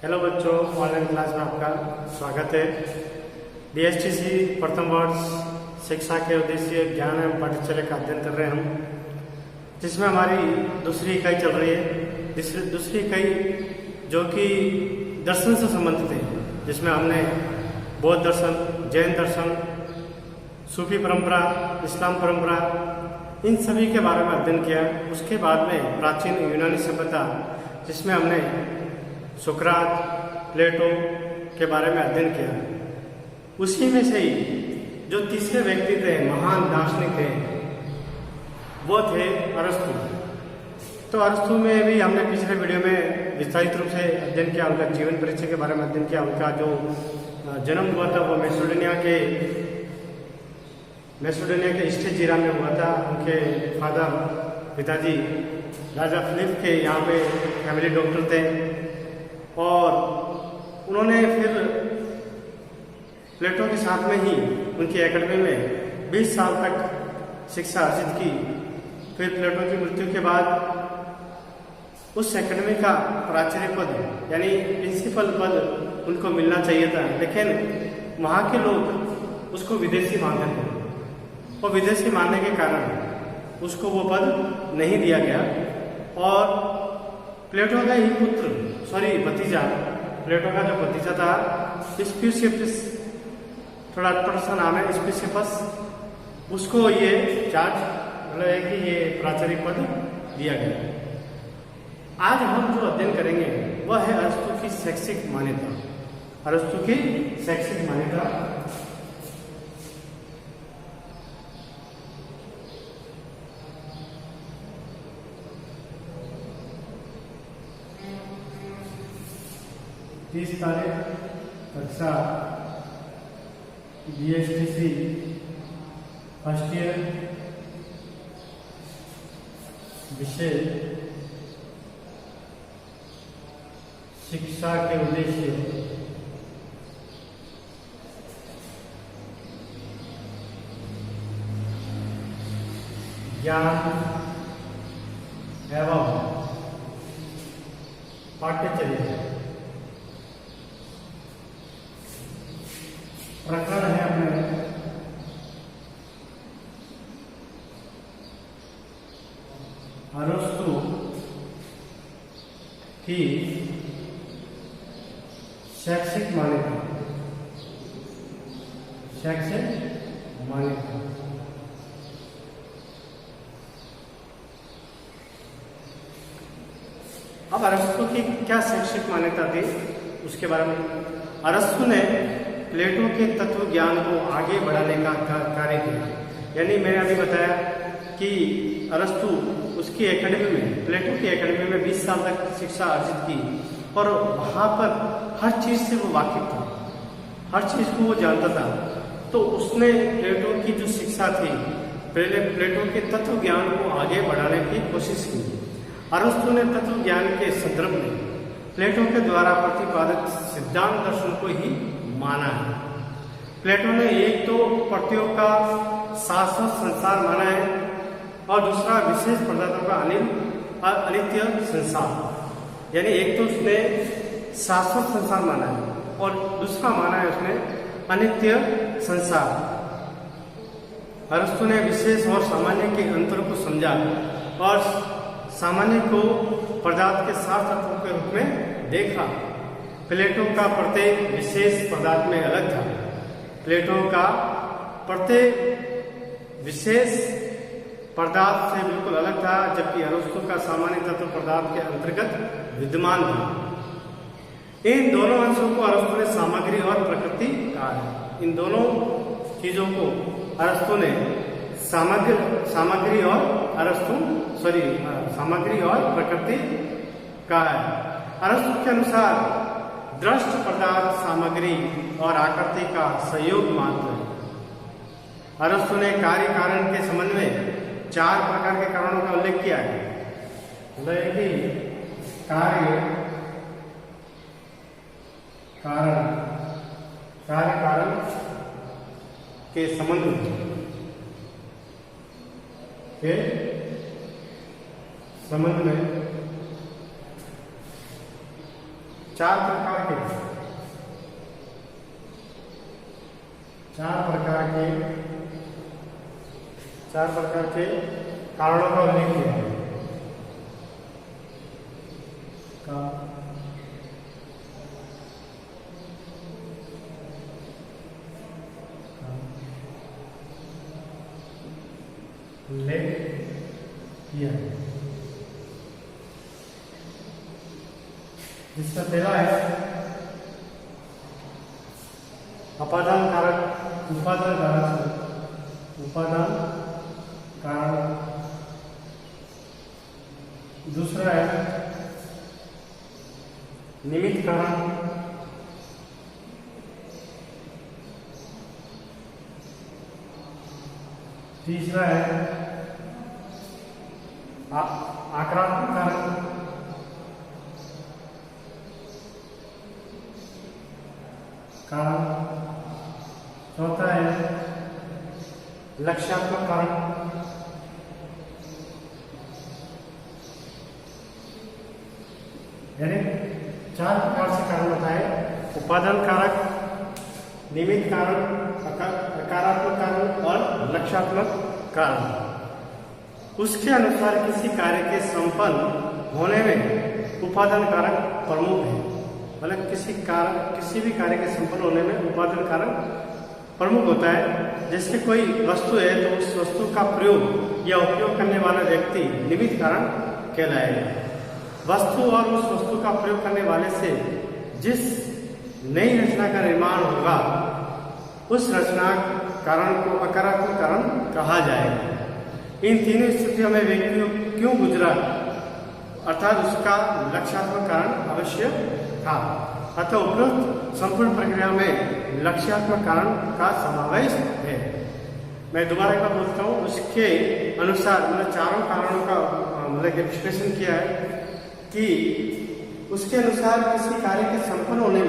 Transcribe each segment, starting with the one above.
Hello बच्चों, online class में आपका स्वागत है। DSTC प्रथम वर्ष शिक्षा के उद्देश्य ज्ञान एवं पाठ्यचर्या का अध्ययन कर रहे हैं हम, जिसमें हमारी दूसरी इकाई चल रही है। दूसरी इकाई जो कि दर्शन से संबंधित है, जिसमें हमने बौद्ध दर्शन, जैन दर्शन, सूफी परंपरा, इस्लाम परंपरा, इन सभी के बारे में अध्ययन किया। उसके बाद में प्राचीन यूनानी सभ्यता, जिसमें हमने सुकरात, प्लेटो के बारे में अध्ययन किया। उसी में से ही जो तीसरे व्यक्ति थे, महान दार्शनिक थे, वो थे अरस्तु। तो अरस्तु में भी हमने पिछले वीडियो में विस्तारित रूप से अध्ययन किया। उनका जीवन परिचय के बारे में अध्ययन किया। उनका जो जन्म हुआ था वो मैसेडोनिया के स्टेजीरा में हुआ था। उनके पिताजी राजा फिलिप के यहाँ पे फैमिली डॉक्टर थे, और उन्होंने फिर प्लेटो के साथ में ही उनकी एकेडमी में 20 साल तक शिक्षा अर्जित की। फिर प्लेटो की मृत्यु के बाद उस एकेडमी का प्राचार्य पद यानी प्रिंसिपल पद उनको मिलना चाहिए था, लेकिन वहाँ के लोग उसको विदेशी मानते थे, और विदेशी मानने के कारण उसको वो पद नहीं दिया गया। और प्लेटो का ही भतीजा, प्लेटो का जो भतीजा था स्प्यूसियस, थोड़ा अटपटा सा नाम है स्प्यूसियस, उसको ये चार्ज मतलब है कि ये प्राचार्य पद दिया गया। आज हम जो अध्ययन करेंगे वह है अरस्तु की शैक्षिक मान्यता। अरस्तु की शैक्षिक मान्यता तारीख कक्षा DSTC फर्स्ट ईयर, विषय शिक्षा के उद्देश्य, ज्ञान एवं पाठ्यचर्या। प्रकरण है अपने अरस्तु की शैक्षिक मान्यता। शैक्षिक मान्यता अब अरस्तु की क्या शैक्षिक मान्यता थी उसके बारे में। अरस्तु ने प्लेटो के तत्व ज्ञान को आगे बढ़ाने का कार्य किया। यानी मैंने अभी बताया कि अरस्तु उसकी एकेडमी में, प्लेटो की एकेडमी में 20 साल तक शिक्षा अर्जित की, और वहाँ पर हर चीज़ से वो वाकिफ था, हर चीज़ को वो जानता था। तो उसने प्लेटो की जो शिक्षा थी, पहले प्लेटो के तत्व ज्ञान को आगे बढ़ाने की कोशिश की। अरस्तु ने तत्व ज्ञान के संदर्भ में प्लेटो के द्वारा प्रतिपादित सिद्धांत दर्शन को ही माना है। प्लेटो ने एक तो प्रत्ययों का शाश्वत संसार माना है, और दूसरा विशेष पदार्थों का अनित्य संसार। यानी एक तो उसने शाश्वत संसार माना है, और दूसरा माना है उसने अनित्य संसार। अरस्तु ने विशेष और सामान्य के अंतर को समझा, और सामान्य को पदार्थ के सात तत्वों के रूप में देखा। प्लेटो का प्रत्येक विशेष पदार्थ में अलग था। प्लेटो का प्रत्येक विशेष पदार्थ से बिल्कुल अलग था, जबकि अरस्तु का सामान्य तत्व पदार्थ के अंतर्गत विद्यमान था। इन दोनों अंशों को अरस्तु ने सामग्री और प्रकृति कहा है। इन दोनों चीजों को अरस्तु ने सामग्री और प्रकृति कहा है। अरस्तु के अनुसार दृष्ट पदार्थ सामग्री और आकृति का संयोग मात्र है। अरस्तु ने कार्य कारण के संबंध में 4 प्रकार के कारणों का उल्लेख किया है। कार्य कारण के संबंध में चार प्रकार के कारणों का उल्लेख किया है। उल्लेख किया है, जिसका पहला है उपादान कारण। दूसरा है निमित्त कारण। तीसरा है आक्रामक कारण। चौथा है लक्ष्यात्मक कारण। यानी चार प्रकार से कारण बताए: उपादान कारक, निमित्त कारण, नकारात्मक कारण और लक्ष्यात्मक कारण। उसके अनुसार किसी कार्य के संपन्न होने में उपादान कारक प्रमुख है। मतलब किसी भी कार्य के संपन्न होने में उपादान कारक प्रमुख होता है। जैसे कोई वस्तु है तो उस वस्तु का प्रयोग या उपयोग करने वाला व्यक्ति निमित्त कारण कहलाएगा। वस्तु और उस वस्तु का प्रयोग करने वाले से जिस नई रचना का निर्माण होगा उस रचना कारण को नकारात्मक कारण कहा जाएगा। इन तीनों स्थितियों में व्यक्ति क्यों गुजरा, अर्थात उसका लक्ष्यात्मक कारण अवश्य था। अतः उपरोक्त संपूर्ण प्रक्रिया में लक्ष्यात्मक कारण का समावेश है। मैं दोबारा एक बार बोलता हूँ। उसके अनुसार मतलब चारों कारणों का मतलब विश्लेषण किया है कि उसके अनुसार किसी कार्य के संपन्न होने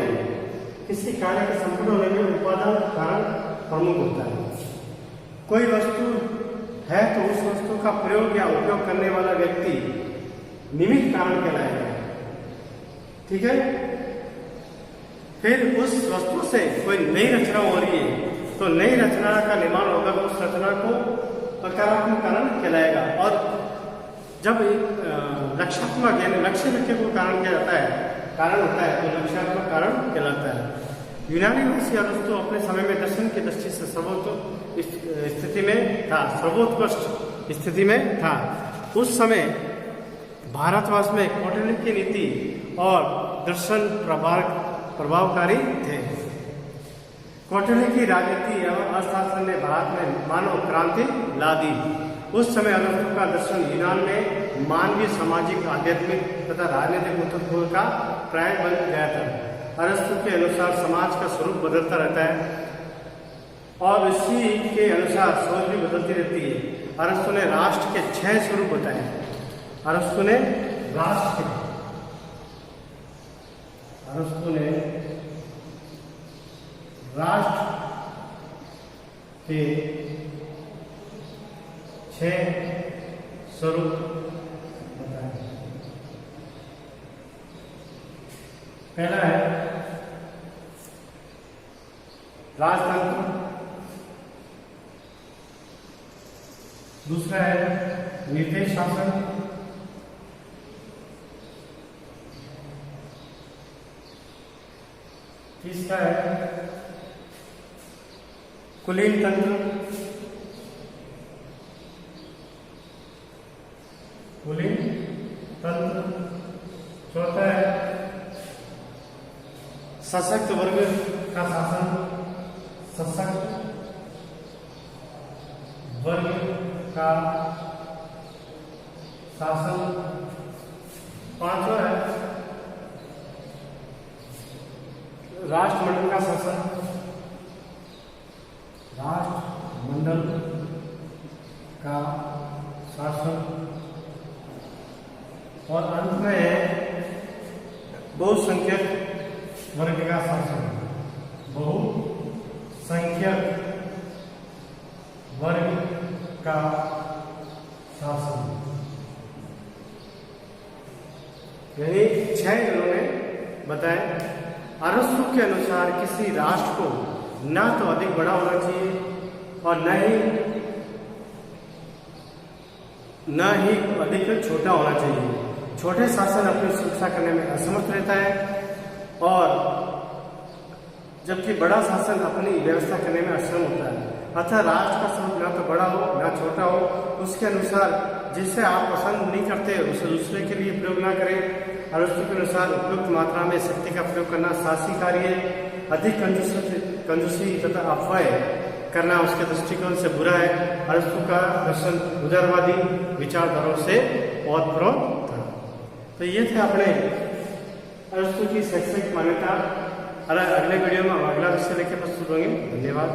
में उपादान कारण प्रमुख होता है। कोई वस्तु है तो उस वस्तु का प्रयोग या उपयोग करने वाला व्यक्ति निमित्त कारण कहलाएगा। ठीक है। फिर उस वस्तु से कोई नई रचना हो रही है तो नई रचना का निर्माण होगा तो उस रचना को नकारात्मक कारण कहलाएगा। और जब लक्ष्यात्मक यानी लक्ष्य व्यक्ति को कारण किया जाता है, कारण होता है, तो लक्ष्यात्मक कारण कहलाता है। यूनानी ऋषि अरस्तु अपने समय में दर्शन की दृष्टि से सर्वोत्कृष्ट स्थिति में था। उस समय भारतवर्ष में कौटिल्य की नीति और दर्शन प्रभावकारी थे। कौटिल्य की राजनीति एवं अर्थशास्त्र ने भारत में मानव क्रांति ला दी। उस समय अरस्तु का दर्शन यूनान में मानवीय, सामाजिक, आध्यात्मिक तथा राजनीतिक महत्व का प्राय बन गया था। अरस्तु के अनुसार समाज का स्वरूप बदलता रहता है और इसी के अनुसार सोच भी बदलती रहती है। अरस्तु ने राष्ट्र के 6 स्वरूप बताए। अरस्तु ने राष्ट्र के 6 स्वरूप बताए। पहला है राजतंत्र, दूसरा है निर्देश शासन, तीसरा है कुलीन तंत्र, चौथा है सशक्त वर्ग का शासन, पांचवा है राष्ट्रमंडल का शासन, और अंत में है बहुसंख्यक वर्ग का शासन। बहुसंख्यक वर्ग का शासन यानी 6 इन्होंने बताएं। अरस्तु के अनुसार किसी राष्ट्र को ना तो अधिक बड़ा होना चाहिए और न ही अधिक छोटा होना चाहिए। छोटे शासन अपनी सुरक्षा करने में असमर्थ रहता है और जबकि बड़ा शासन अपनी व्यवस्था करने में अक्षम होता है। अतः राष्ट्र का स्वरूप ना तो बड़ा हो ना छोटा हो, उसके अनुसार जिसे आप पसंद नहीं करते उसे दूसरे के लिए प्रयोग ना करें। अरस्तु के अनुसार उपयुक्त मात्रा में शक्ति का प्रयोग करना साहसी कार्य है। अधिक कंजूसी तथा अफवाह करना उसके दृष्टिकोण से बुरा है। अरस्तु का दर्शन उदारवादी विचारधाराओं से ओतप्रोत था। तो ये थे अपने अरस्तु की शैक्षणिक मान्यता। अगले वीडियो में हम अगला विषय लेकर प्रस्तुत होंगे। धन्यवाद।